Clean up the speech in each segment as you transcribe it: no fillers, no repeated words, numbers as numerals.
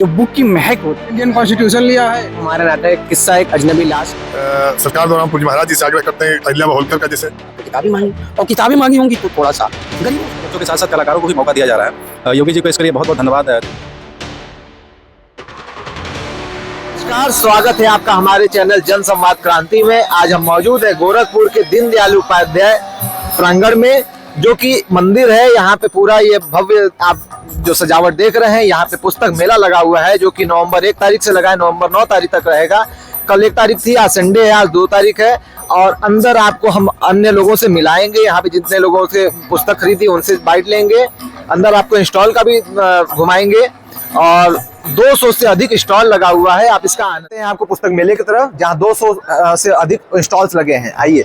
जो बुक की महक होती है। इंडियन कॉन्स्टिट्यूशन लिया है। हमारा नाटक किस्सा एक अजनबी लाश। सरकार द्वारा हम पूज्य महाराज जी से आग्रह करते हैं अहिल्याबाई होलकर का, जैसे किताबें मांगी और किताबें मांगी होंगी तो थोड़ा सा गरीब बच्चों के साथ साथ कलाकारों को भी मौका दिया जा रहा है। योगी जी को इसके लिए बहुत बहुत धन्यवाद। नमस्कार, स्वागत है आपका हमारे चैनल जन संवाद क्रांति में। आज हम मौजूद है गोरखपुर के दीनदयाल उपाध्याय प्रांगण में, जो कि मंदिर है। यहाँ पे पूरा ये भव्य आप जो सजावट देख रहे हैं, यहाँ पे पुस्तक मेला लगा हुआ है, जो कि नवंबर 1 तारीख से लगा है, नवंबर 9 तारीख तक रहेगा। कल 1 तारीख थी, आज संडे है, आज 2 तारीख है। और अंदर आपको हम अन्य लोगों से मिलाएंगे। यहाँ पे जितने लोगों से पुस्तक खरीदी उनसे बाइट लेंगे। अंदर आपको स्टॉल का भी घुमाएंगे और 200 से अधिक स्टॉल लगा हुआ है। आप इसका आनंद हैं आपको पुस्तक मेले की तरफ, जहाँ 200 से अधिक स्टॉल्स लगे हैं। आइए।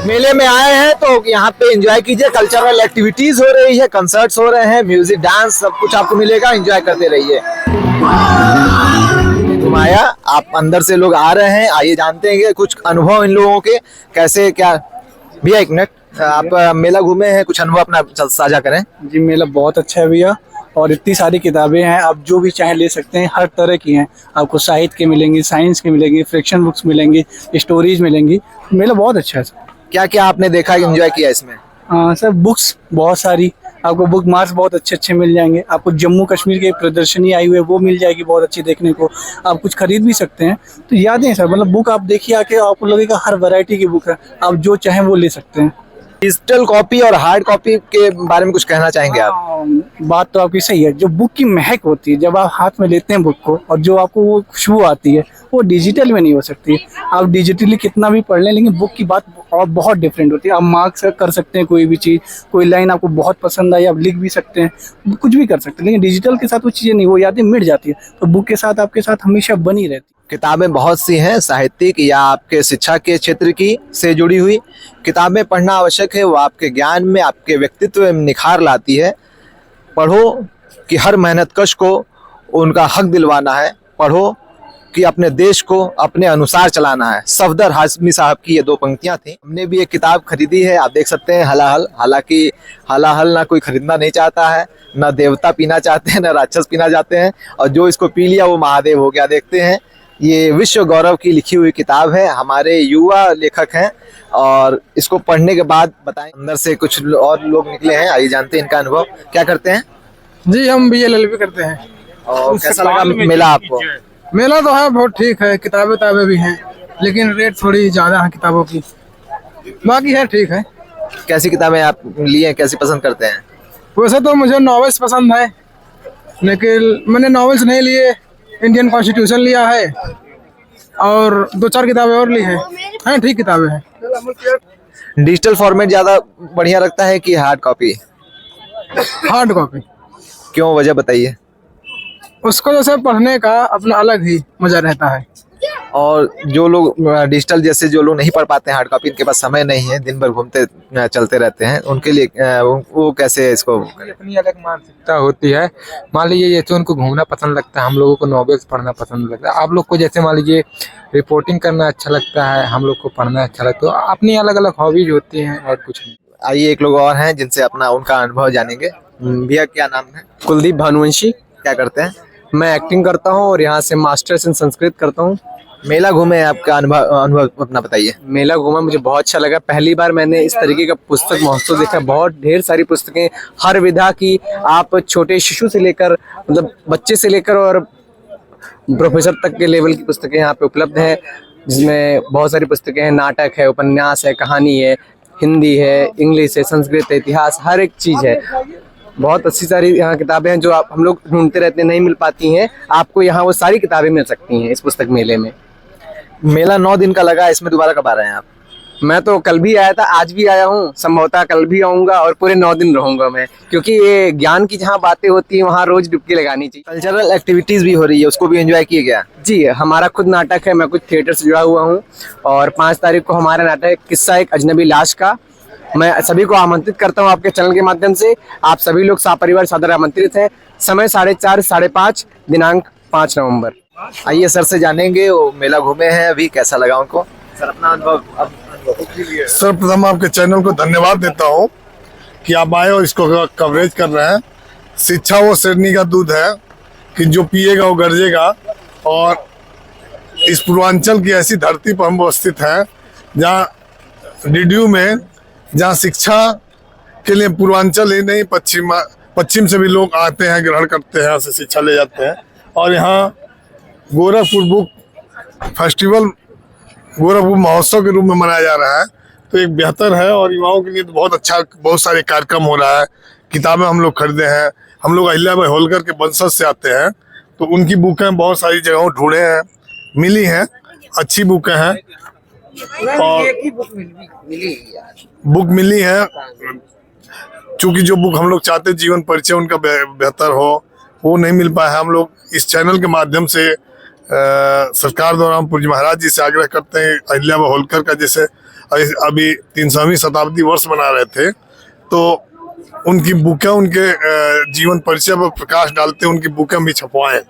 मेले में आए हैं तो यहाँ पे एंजॉय कीजिए। कल्चरल एक्टिविटीज हो रही है, कंसर्ट्स हो रहे हैं, म्यूजिक, डांस, सब कुछ आपको मिलेगा। एंजॉय करते रहिए। घुमाया, आप अंदर से लोग आ रहे हैं, आइए जानते हैं कुछ अनुभव इन लोगों के कैसे क्या। भैया एक मिनट, आप मेला घूमे हैं, कुछ अनुभव अपना साझा करें। जी, मेला बहुत अच्छा है भैया, और इतनी सारी किताबें हैं, आप जो भी चाहे ले सकते हैं। हर तरह की हैं, आपको साहित्य के मिलेंगी, साइंस के मिलेंगी, फ्रिक्शन बुक्स मिलेंगी, स्टोरीज मिलेंगी। मेला बहुत अच्छा है सर। क्या क्या आपने देखा, एंजॉय किया इसमें? सर बुक्स बहुत सारी, आपको बुक मार्क्स बहुत अच्छे अच्छे मिल जाएंगे। आपको जम्मू कश्मीर की प्रदर्शनी आई हुई है, वो मिल जाएगी बहुत अच्छी देखने को। आप कुछ खरीद भी सकते हैं। तो यादें सर, मतलब बुक आप देखिए आके, आपको लगेगा हर वैरायटी की बुक है, आप जो चाहें वो ले सकते हैं। डिजिटल कॉपी और हार्ड कॉपी के बारे में कुछ कहना चाहेंगे आप? बात तो आपकी सही है। जो बुक की महक होती है, जब आप हाथ में लेते हैं बुक को, और जो आपको वो खुशबू आती है, वो डिजिटल में नहीं हो सकती। आप डिजिटली कितना भी पढ़ लें, लेकिन बुक की बात और बहुत डिफरेंट होती है। आप मार्क्स कर सकते हैं कोई भी चीज़, कोई लाइन आपको बहुत पसंद आई, आप लिख भी सकते हैं, कुछ भी कर सकते हैं। लेकिन डिजिटल के साथ वो चीज़ें नहीं, वो यादें मिट जाती है। तो बुक के साथ आपके साथ हमेशा बनी रहती है। किताबें बहुत सी हैं, साहित्यिक या आपके शिक्षा के क्षेत्र की से जुड़ी हुई किताबें पढ़ना आवश्यक है। वो आपके ज्ञान में, आपके व्यक्तित्व में निखार लाती है। पढ़ो कि हर मेहनतकश को उनका हक दिलवाना है। पढ़ो कि अपने देश को अपने अनुसार चलाना है। सफदर हाशमी साहब की ये 2 पंक्तियां थी। हमने भी एक किताब खरीदी है, आप देख सकते हैं, हलाहल। हालांकि हलाहल ना कोई खरीदना नहीं चाहता है, ना देवता पीना चाहते हैं, ना राक्षस पीना चाहते हैं, और जो इसको पी लिया वो महादेव हो गया। देखते हैं, ये विश्व गौरव की लिखी हुई किताब है, हमारे युवा लेखक हैं, और इसको पढ़ने के बाद बताएं। अंदर से कुछ और लोग निकले हैं, आइए जानते हैं इनका अनुभव। क्या करते हैं? जी, हम BLLB करते हैं। और कैसा लगा मेला आपको? मेला तो है बहुत ठीक है, किताबें भी हैं, लेकिन रेट थोड़ी ज्यादा है किताबों की। बाकी है ठीक है। कैसी किताबें आप लिए हैं, कैसी पसंद करते हैं? वैसे तो मुझे नॉवेल्स पसंद है, लेकिन मैंने नॉवेल्स नहीं लिए, इंडियन कॉन्स्टिट्यूशन लिया है और 2-4 किताबें और ली हैं। ठीक किताबें हैं। डिजिटल फॉर्मेट ज्यादा बढ़िया लगता है कि हार्ड कॉपी? Hard copy. क्यों, वजह बताइए। उसको जैसे पढ़ने का अपना अलग ही मजा रहता है। और जो लोग डिजिटल, जैसे जो लोग नहीं पढ़ पाते हैं हार्ड कॉपी, इनके पास समय नहीं है, दिन भर घूमते चलते रहते हैं, उनके लिए वो कैसे इसको? अपनी अलग मानसिकता होती है। मान लीजिए जैसे उनको घूमना पसंद लगता है, हम लोगों को नॉवेल्स पढ़ना पसंद लगता है। आप लोग को जैसे मान लीजिए रिपोर्टिंग करना अच्छा लगता है, हम लोग को पढ़ना अच्छा लगता है। तो अपनी अलग अलग हॉबीज होती हैं और कुछ नहीं। आइए एक लोग और हैं जिनसे अपना उनका अनुभव जानेंगे। भैया क्या नाम है? कुलदीप भानुवंशी। क्या करते हैं? मैं एक्टिंग करता हूँ और यहाँ से मास्टर्स इन संस्कृत करता हूँ। मेला घूमे, आपका अनुभव अपना बताइए। मेला घूमा, मुझे बहुत अच्छा लगा। पहली बार मैंने इस तरीके का पुस्तक महोत्सव देखा। बहुत ढेर सारी पुस्तकें, हर विधा की, आप छोटे शिशु से लेकर, मतलब बच्चे से लेकर और प्रोफेसर तक के लेवल की पुस्तकें यहाँ पे उपलब्ध है, जिसमें बहुत सारी पुस्तकें हैं। नाटक है, उपन्यास है, कहानी है, हिंदी है, इंग्लिश है, संस्कृत है, इतिहास, हर एक चीज़ है। बहुत अच्छी सारी यहाँ किताबें हैं जो आप हम लोग ढूंढते रहते हैं, नहीं मिल पाती हैं। आपको यहाँ वो सारी किताबें मिल सकती हैं इस पुस्तक मेले में। मेला 9 दिन का लगा, इसमें दोबारा कब आ रहे हैं आप? मैं तो कल भी आया था, आज भी आया हूँ, संभवतः कल भी आऊंगा और पूरे 9 दिन रहूंगा मैं, क्योंकि ये ज्ञान की जहाँ बातें होती हैं वहाँ रोज डुबकी लगानी चाहिए। कल्चरल एक्टिविटीज भी हो रही है, उसको भी एंजॉय किए गया? जी, हमारा खुद नाटक है, मैं कुछ थिएटर से जुड़ा हुआ हूँ, और 5 तारीख को हमारा नाटक है किस्सा एक अजनबी लाश का। मैं सभी को आमंत्रित करता हूँ आपके चैनल के माध्यम से। आप सभी लोग सपरिवार सादर आमंत्रित हैं। समय 4:30 से 5:30, दिनांक 5 नवंबर। आइए सर से जानेंगे, वो मेला घूमे हैं अभी, कैसा लगा उनको? सर अपना अनुभव अब सर्वप्रथम आपके चैनल को धन्यवाद देता हूँ कि आप आए और इसको कवरेज कर रहे हैं। शिक्षा वो शेरनी का दूध है कि जो पिएगा वो गरजेगा। और इस पूर्वांचल की ऐसी धरती पर हम स्थित हैं जहाँ डीडीयू में, जहाँ शिक्षा के लिए पूर्वांचल ही नहीं पश्चिम से भी लोग आते हैं, ग्रहण करते हैं, से शिक्षा ले जाते हैं। और यहाँ गोरखपुर बुक फेस्टिवल गोरखपुर महोत्सव के रूप में मनाया जा रहा है, तो एक बेहतर है। और युवाओं के लिए तो बहुत अच्छा, बहुत सारे कार्यक्रम हो रहा है। किताबें हम लोग खरीदे हैं, हम लोग अहिल्याबाई होलकर के वंशज से आते हैं, तो उनकी बुकें बहुत सारी जगहों ढूंढे हैं, मिली हैं, अच्छी बुकें हैं। और बुक मिली है, चूंकि जो बुक हम लोग चाहते जीवन परिचय उनका बेहतर हो, वो नहीं मिल पाया है। हम लोग इस चैनल के माध्यम से सरकार द्वारा हम पूज्य महाराज जी से आग्रह करते हैं, अहिल्याबाई होलकर का जैसे अभी 300वीं शताब्दी वर्ष मना रहे थे, तो उनकी बुकें, उनके जीवन परिचय पर प्रकाश डालते उनकी बुकें भी छपवाएं,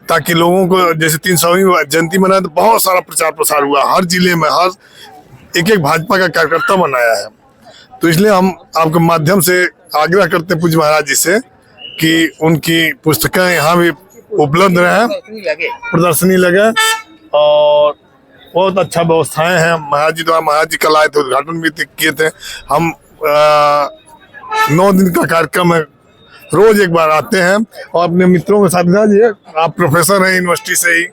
ताकि लोगों को, जैसे 300वीं जयंती मनाए तो बहुत सारा प्रचार प्रसार हुआ, हर जिले में हर एक भाजपा का कार्यकर्ता बनाया है। तो इसलिए हम आपके माध्यम से आग्रह करते हैं पूज्य महाराज जी से कि उनकी पुस्तकें यहाँ भी उपलब्ध रहें, प्रदर्शनी लगे। और बहुत अच्छा व्यवस्थाएं हैं महाराज जी द्वारा। महाराज जी कल आए थे, उद्घाटन भी किए थे। हम 9 दिन का कार्यक्रम है, रोज एक बार आते हैं और अपने मित्रों के साथ। जी, आप प्रोफेसर हैं यूनिवर्सिटी से ही,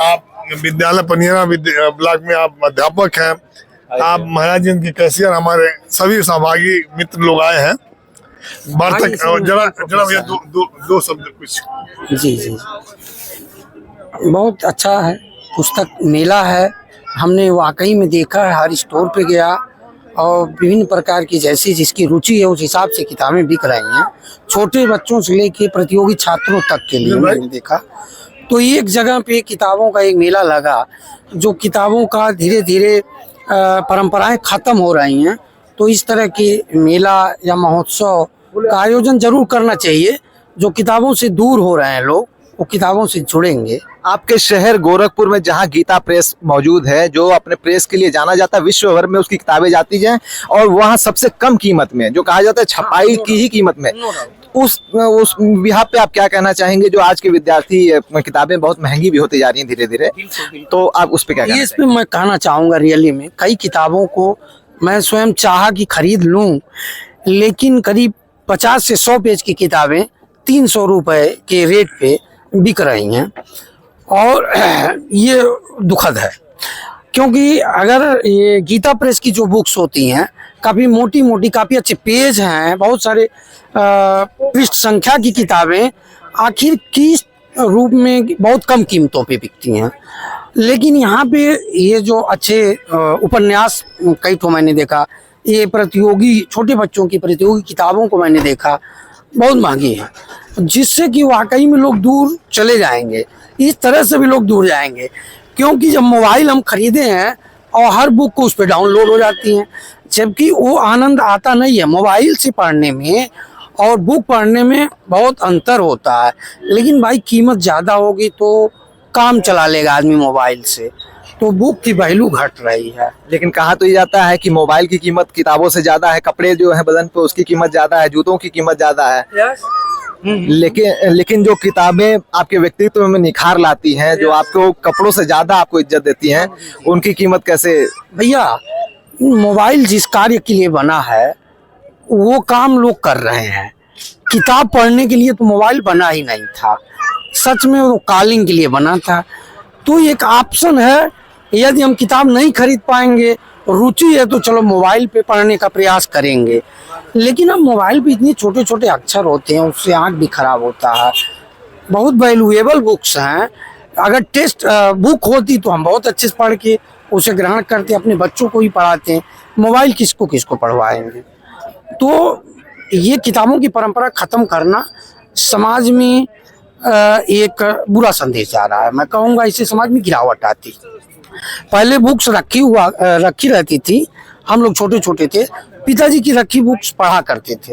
आप विद्यालय पनियरा ब्लॉक में आप अध्यापक हैं, आप महाराज जी की कैशियर, हमारे सभी सहभागी मित्र लोग आए हैं। वार्ता जरा भैया दो शब्द कुछ। जी, बहुत अच्छा है, पुस्तक मेला है, हमने वाकई में देखा है, हर स्टोर पे गया और विभिन्न प्रकार की जैसी जिसकी रुचि है उस हिसाब से किताबें बिक रही हैं, छोटे बच्चों से लेके प्रतियोगी छात्रों तक के लिए मैंने देखा। तो एक जगह पे किताबों का एक मेला लगा, जो किताबों का धीरे धीरे परंपराएं खत्म हो रही हैं, तो इस तरह के मेला या महोत्सव का आयोजन जरूर करना चाहिए। जो किताबों से दूर हो रहे हैं लोग, वो किताबों से जुड़ेंगे। आपके शहर गोरखपुर में जहां गीता प्रेस मौजूद है, जो अपने प्रेस के लिए जाना जाता है, विश्व भर में उसकी किताबें जाती हैं, और वहां सबसे कम कीमत में, जो कहा जाता है छपाई की ही कीमत में, उस बिहार पे आप क्या कहना चाहेंगे? जो आज के विद्यार्थी, किताबें बहुत महंगी भी होती जा रही हैं धीरे धीरे, तो आप उस पे क्या कहना इस पे मैं कहना चाहूँगा, रियली में कई किताबों को मैं स्वयं चाहा कि खरीद लूँ, लेकिन करीब 50 से 100 पेज की किताबें 300 रुपए के रेट पे बिक रही हैं, और ये दुखद है। क्योंकि अगर ये गीता प्रेस की जो बुक्स होती हैं, काफ़ी मोटी मोटी, काफ़ी अच्छे पेज हैं, बहुत सारे पृष्ठ संख्या की किताबें आखिर किस रूप में बहुत कम कीमतों पे बिकती हैं। लेकिन यहाँ पे ये जो अच्छे उपन्यास कई तो मैंने देखा, ये प्रतियोगी, छोटे बच्चों की प्रतियोगी किताबों को मैंने देखा, बहुत महंगी है, जिससे कि वाकई में लोग दूर चले जाएंगे। इस तरह से भी लोग दूर जाएंगे, क्योंकि जब मोबाइल हम खरीदे हैं और हर बुक को उस पर डाउनलोड हो जाती हैं, जबकि वो आनंद आता नहीं है। मोबाइल से पढ़ने में और बुक पढ़ने में बहुत अंतर होता है। लेकिन भाई कीमत ज़्यादा होगी तो काम चला लेगा आदमी मोबाइल से, तो बुक की वैल्यू घट रही है। लेकिन कहा तो ये जाता है कि मोबाइल की कीमत किताबों से ज्यादा है, कपड़े जो है बदन पे उसकी कीमत ज्यादा है, जूतों की कीमत ज्यादा है। लेकिन जो किताबें आपके व्यक्तित्व में निखार लाती हैं, जो आपको कपड़ों से ज्यादा आपको इज्जत देती हैं, उनकी कीमत कैसे? भैया, मोबाइल जिस कार्य के लिए बना है वो काम लोग कर रहे हैं। किताब पढ़ने के लिए तो मोबाइल बना ही नहीं था, सच में वो कॉलिंग के लिए बना था। तो एक ऑप्शन है, यदि हम किताब नहीं खरीद पाएंगे, रुचि है तो चलो मोबाइल पे पढ़ने का प्रयास करेंगे। लेकिन अब मोबाइल पे इतने छोटे छोटे अक्षर होते हैं, उससे आँख भी खराब होता है। बहुत वैल्यूएबल बुक्स हैं, अगर टेस्ट बुक होती तो हम बहुत अच्छे से पढ़ के उसे ग्रहण करते, अपने बच्चों को ही पढ़ाते हैं। मोबाइल किसको किसको पढ़वाएंगे? तो ये किताबों की परंपरा खत्म करना समाज में एक बुरा संदेश जा रहा है। मैं कहूँगा इससे समाज में गिरावट आती। पहले बुक्स रखी रहती थी, हम लोग छोटे छोटे थे, पिताजी की रखी बुक्स पढ़ा करते थे।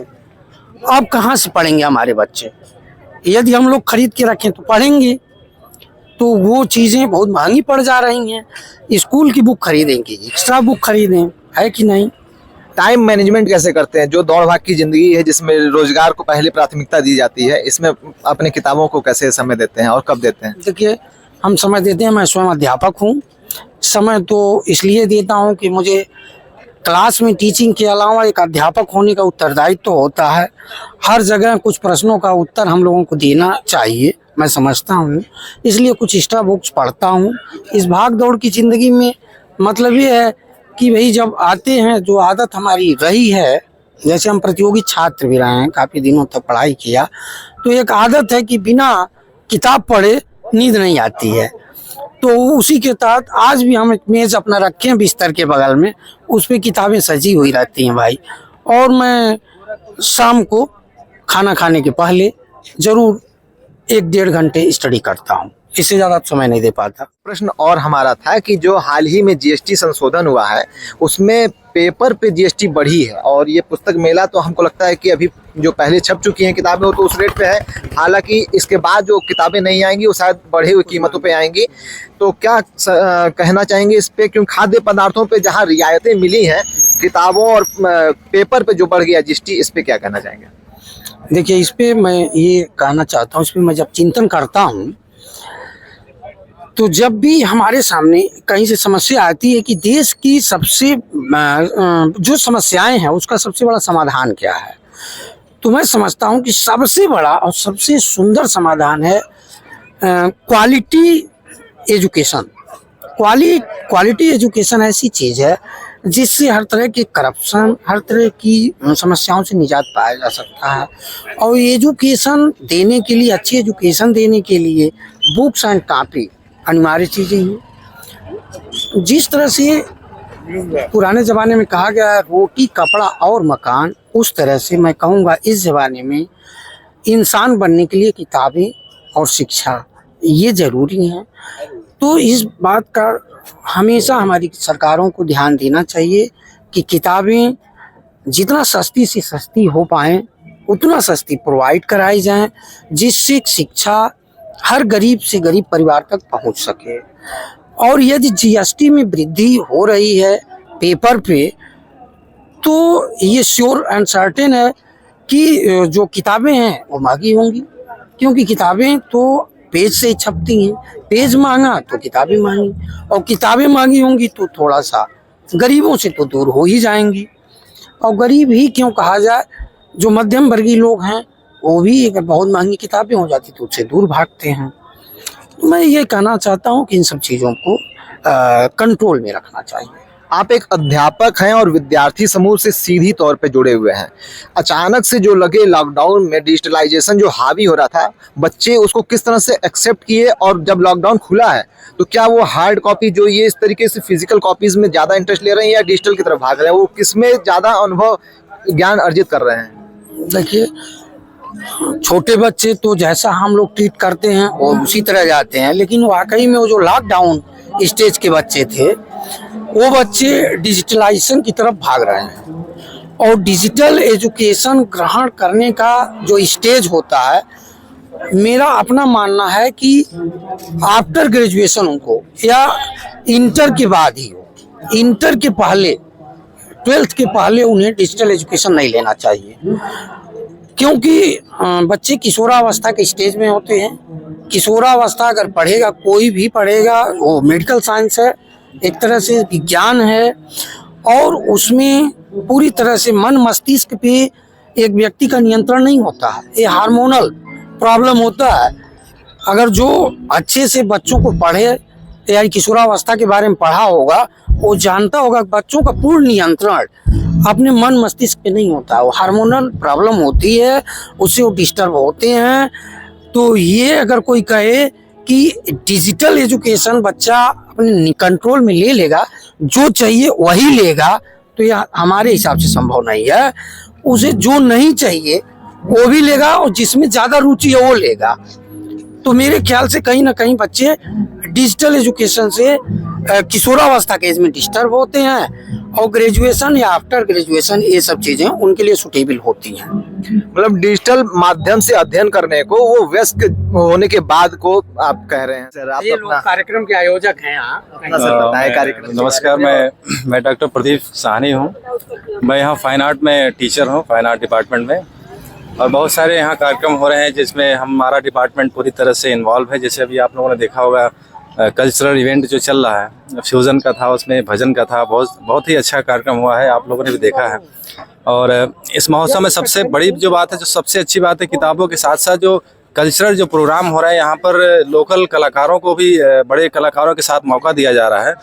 अब कहाँ से पढ़ेंगे हमारे बच्चे? यदि हम लोग खरीद के रखें तो पढ़ेंगे, तो वो चीज़ें बहुत महंगी पड़ जा रही हैं। स्कूल की बुक खरीदेंगे, एक्स्ट्रा बुक खरीदें, है कि नहीं? टाइम मैनेजमेंट कैसे करते हैं? जो दौड़ भाग की जिंदगी है जिसमें रोजगार को पहले प्राथमिकता दी जाती है, इसमें अपने किताबों को कैसे समय देते हैं और कब देते हैं? देखिए, हम समय देते हैं, मैं स्वयं अध्यापक हूँ। समय तो इसलिए देता हूँ कि मुझे क्लास में टीचिंग के अलावा एक अध्यापक होने का उत्तरदायित्व तो होता है। हर जगह कुछ प्रश्नों का उत्तर हम लोगों को देना चाहिए, मैं समझता हूँ। इसलिए कुछ एक्स्ट्रा बुक्स पढ़ता हूँ। इस भाग दौड़ की ज़िंदगी में मतलब ये है कि भाई जब आते हैं, जो आदत हमारी रही है, जैसे हम प्रतियोगी छात्र भी रहे हैं, काफ़ी दिनों तक पढ़ाई किया, तो एक आदत है कि बिना किताब पढ़े नींद नहीं आती है। तो उसी के तहत आज भी हम एक मेज़ अपना रखे हैं बिस्तर के बगल में, उस पर किताबें सजी हुई रहती हैं भाई। और मैं शाम को खाना खाने के पहले ज़रूर 1-1.5 घंटे स्टडी करता हूँ, इससे ज़्यादा समय नहीं दे पाता। प्रश्न और हमारा था कि जो हाल ही में जीएसटी संशोधन हुआ है उसमें पेपर पे जीएसटी बढ़ी है, और ये पुस्तक मेला तो हमको लगता है कि अभी जो पहले छप चुकी हैं किताबें वो तो उस रेट पे है, हालांकि इसके बाद जो किताबें नहीं आएंगी वो शायद बढ़े हुई कीमतों पे आएंगी। तो क्या कहना चाहेंगे इस पे, क्योंकि खाद्य पदार्थों पे जहाँ रियायतें मिली हैं, किताबों और पेपर पे जो बढ़ गया जीएसटी, इस पे क्या कहना चाहेंगे? देखिए, इस पे मैं ये कहना चाहता हूँ, इस पे मैं जब चिंतन करता हूँ तो जब भी हमारे सामने कहीं से समस्या आती है कि देश की सबसे जो समस्याएं हैं उसका सबसे बड़ा समाधान क्या है, तो मैं समझता हूं कि सबसे बड़ा और सबसे सुंदर समाधान है क्वालिटी एजुकेशन। क्वालिटी एजुकेशन ऐसी चीज़ है जिससे हर तरह के करप्शन, हर तरह की समस्याओं से निजात पाया जा सकता है। और एजुकेशन देने के लिए, अच्छी एजुकेशन देने के लिए बुक्स एंड कॉपी अनिवार्य चीज़ें हैं। जिस तरह से पुराने ज़माने में कहा गया है रोटी, कपड़ा और मकान, उस तरह से मैं कहूँगा इस ज़माने में इंसान बनने के लिए किताबें और शिक्षा ये ज़रूरी हैं। तो इस बात का हमेशा हमारी सरकारों को ध्यान देना चाहिए कि किताबें जितना सस्ती से सस्ती हो पाएँ उतना सस्ती प्रोवाइड कराई जाएँ, जिससे शिक्षा हर गरीब से गरीब परिवार तक पहुंच सके। और यदि जीएसटी में वृद्धि हो रही है पेपर पे, तो ये श्योर एंड सर्टेन है कि जो किताबें हैं वो महंगी होंगी, क्योंकि किताबें तो पेज से ही छपती हैं। पेज महंगा तो किताबें महंगी, और किताबें महंगी होंगी तो थोड़ा सा गरीबों से तो दूर हो ही जाएंगी। और गरीब ही क्यों कहा जाए, जो मध्यम वर्गीय लोग हैं वो भी अगर बहुत महंगी किताबें हो जाती तो उससे दूर भागते हैं। तो मैं ये कहना चाहता हूँ कि इन सब चीज़ों को कंट्रोल में रखना चाहिए। आप एक अध्यापक हैं और विद्यार्थी समूह से सीधी तौर पे जुड़े हुए हैं। अचानक से जो लगे लॉकडाउन में डिजिटलाइजेशन जो हावी हो रहा था, बच्चे उसको किस तरह से एक्सेप्ट किए, और जब लॉकडाउन खुला है तो क्या वो हार्ड कॉपी जो ये इस तरीके से फिजिकल कॉपीज में ज़्यादा इंटरेस्ट ले रहे हैं या डिजिटल की तरफ भाग रहे हैं? वो किसमें ज़्यादा अनुभव ज्ञान अर्जित कर रहे हैं? देखिए, छोटे बच्चे तो जैसा हम लोग ट्रीट करते हैं वो उसी तरह जाते हैं, लेकिन वाकई में वो जो लॉकडाउन स्टेज के बच्चे थे वो बच्चे डिजिटलाइजेशन की तरफ भाग रहे हैं। और डिजिटल एजुकेशन ग्रहण करने का जो स्टेज होता है, मेरा अपना मानना है कि आफ्टर ग्रेजुएशन उनको या इंटर के बाद ही हो, इंटर के पहले, 12th के पहले उन्हें डिजिटल एजुकेशन नहीं लेना चाहिए, क्योंकि बच्चे किशोरावस्था के स्टेज में होते हैं। किशोरावस्था अगर पढ़ेगा, कोई भी पढ़ेगा, वो मेडिकल साइंस है, एक तरह से विज्ञान है, और उसमें पूरी तरह से मन मस्तिष्क पे एक व्यक्ति का नियंत्रण नहीं होता है, ये हार्मोनल प्रॉब्लम होता है। अगर जो अच्छे से बच्चों को पढ़े या किशोरावस्था के बारे में पढ़ा होगा, वो जानता होगा कि बच्चों का पूर्ण नियंत्रण अपने मन मस्तिष्क पे नहीं होता, वो हार्मोनल प्रॉब्लम होती है, उससे वो डिस्टर्ब होते हैं। तो ये अगर कोई कहे कि डिजिटल एजुकेशन बच्चा अपने कंट्रोल में ले लेगा, जो चाहिए वही लेगा, तो यह हमारे हिसाब से संभव नहीं है। उसे जो नहीं चाहिए वो भी लेगा, और जिसमें ज़्यादा रुचि है वो लेगा। तो मेरे ख्याल से कहीं ना कहीं बच्चे डिजिटल एजुकेशन से किशोरावस्था के इसमें डिस्टर्ब होते हैं, और ग्रेजुएशन या आफ्टर ग्रेजुएशन ये सब चीजें उनके लिए सुटेबल होती हैं। मतलब डिजिटल माध्यम से अध्ययन करने को वो व्यस्त होने के बाद को आप कह रहे हैं। सर आप ये लोग अपना कार्यक्रम के आयोजक हैं यहाँ। अपना सर बताएं कार्यक्रम। नमस्कार, मैं डॉक्टर प्रदीप साहनी हूँ। मैं यहाँ फाइन आर्ट में टीचर हूँ, फाइन आर्ट डिपार्टमेंट में, और बहुत सारे यहाँ कार्यक्रम हो रहे हैं जिसमें हमारा डिपार्टमेंट पूरी तरह से इन्वॉल्व है। जैसे अभी आप लोगों ने देखा होगा कल्चरल इवेंट जो चल रहा है, फ्यूज़न का था, उसमें भजन का था, बहुत ही अच्छा कार्यक्रम हुआ है, आप लोगों ने भी देखा है। और इस महोत्सव में सबसे बड़ी जो बात है, जो सबसे अच्छी बात है, किताबों के साथ साथ जो कल्चरल जो प्रोग्राम हो रहा है यहाँ पर, लोकल कलाकारों को भी, बड़े कलाकारों के साथ मौका दिया जा रहा है।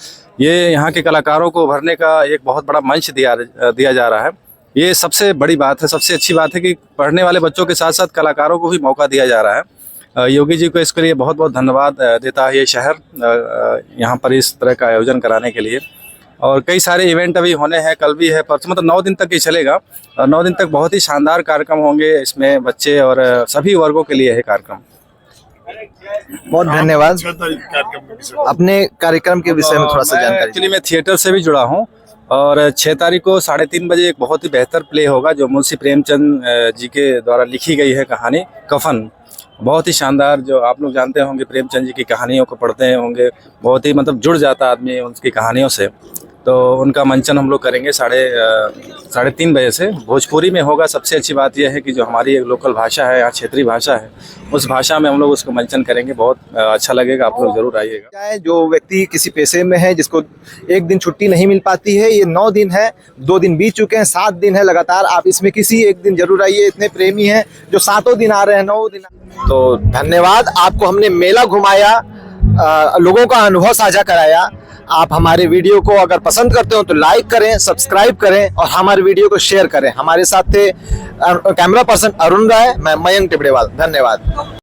ये यहाँ के कलाकारों को उभरने का एक बहुत बड़ा मंच दिया जा रहा है। ये सबसे बड़ी बात है, सबसे अच्छी बात है कि पढ़ने वाले बच्चों के साथ साथ कलाकारों को भी मौका दिया जा रहा है। योगी जी को इसके लिए बहुत बहुत धन्यवाद देता है ये शहर, यहाँ पर इस तरह का आयोजन कराने के लिए। और कई सारे इवेंट अभी होने हैं, कल भी है, परसों, मतलब 9 दिन तक ये चलेगा, और 9 दिन तक बहुत ही शानदार कार्यक्रम होंगे। इसमें बच्चे और सभी वर्गों के लिए है कार्यक्रम। बहुत धन्यवाद। 6 तारीख कार्यक्रम के विषय में। अपने कार्यक्रम के विषय में थोड़ा सा जानकारी। एक्चुअली मैं थिएटर से भी जुड़ा हूँ, और 6 तारीख को 3:30 बजे एक बहुत ही बेहतर प्ले होगा जो मुंशी प्रेमचंद जी के द्वारा लिखी गई है कहानी कफन। बहुत ही शानदार, जो आप लोग जानते होंगे प्रेमचंद जी की कहानियों को पढ़ते होंगे, बहुत ही मतलब जुड़ जाता आदमी उनकी कहानियों से। तो उनका मंचन हम लोग करेंगे 3:30 बजे से, भोजपुरी में होगा। सबसे अच्छी बात यह है कि जो हमारी एक लोकल भाषा है, यहाँ क्षेत्रीय भाषा है, उस भाषा में हम लोग उसको मंचन करेंगे। बहुत अच्छा लगेगा, आप लोग जरूर आइएगा। जो व्यक्ति किसी पेशे में है, जिसको एक दिन छुट्टी नहीं मिल पाती है, ये 9 दिन है, 2 दिन बीत चुके हैं, 7 दिन है लगातार। आप इसमें किसी एक दिन जरूर आइए। इतने प्रेमी हैं जो 7 दिन आ रहे हैं, 9 दिन। तो धन्यवाद, आपको हमने मेला घुमाया, लोगों का अनुभव साझा कराया। आप हमारे वीडियो को अगर पसंद करते हो तो लाइक करें, सब्सक्राइब करें, और हमारे वीडियो को शेयर करें। हमारे साथ थे कैमरा पर्सन अरुण राय, मैं मयंक टिबड़ेवाल। धन्यवाद।